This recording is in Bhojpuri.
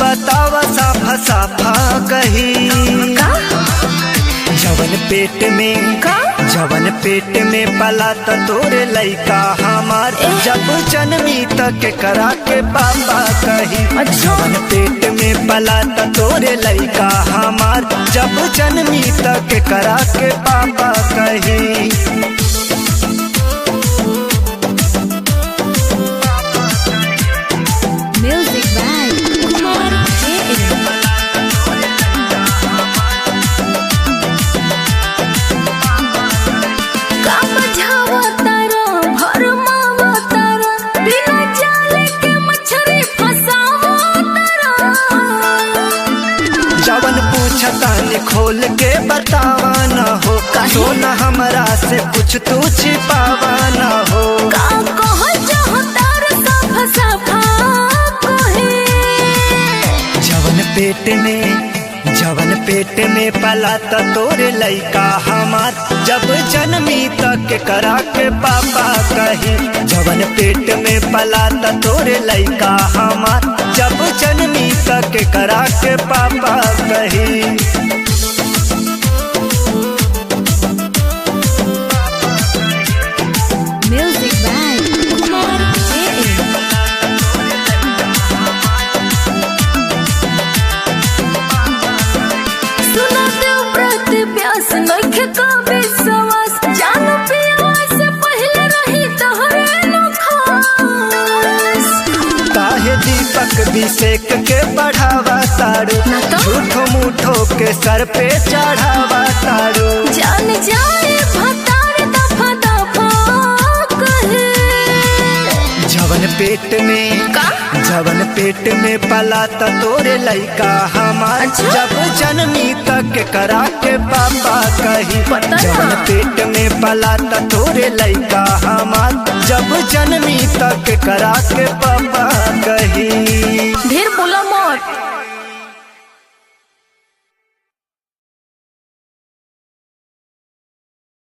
बतावा साफा साफा कही जवन पेट में पला त तोरे लइका हमार जब जन्मी तक करा के पापा कही। जवन पेट में पला त तोरे लइका हमार जब जन्मी तक करा के पापा कही। जवन पूछतानी खोल के बतावा न हो, सोना हमरा से कुछ तू छिपावा न हो। जवन पेट में पला त तोरे लइका हमार जब जन्मी तक करा के पापा कही। जवन पेट में पला त तोरे लइका हमार जब जन्मी तक करा के पापा कही। अभिषेक के बढ़ावा तारू, झूठो मूठो के सर पे चढ़ावा तारू। जान जाए भतार दफा दफा कहे। जवन पेट में पला त तोरे लइका हमार जब जन्मी तक करा के पापा कही। जवन पेट में पला त तोरे लइका हमार जब जन्मी तक करा के पापा कही। ढेर बोला मत।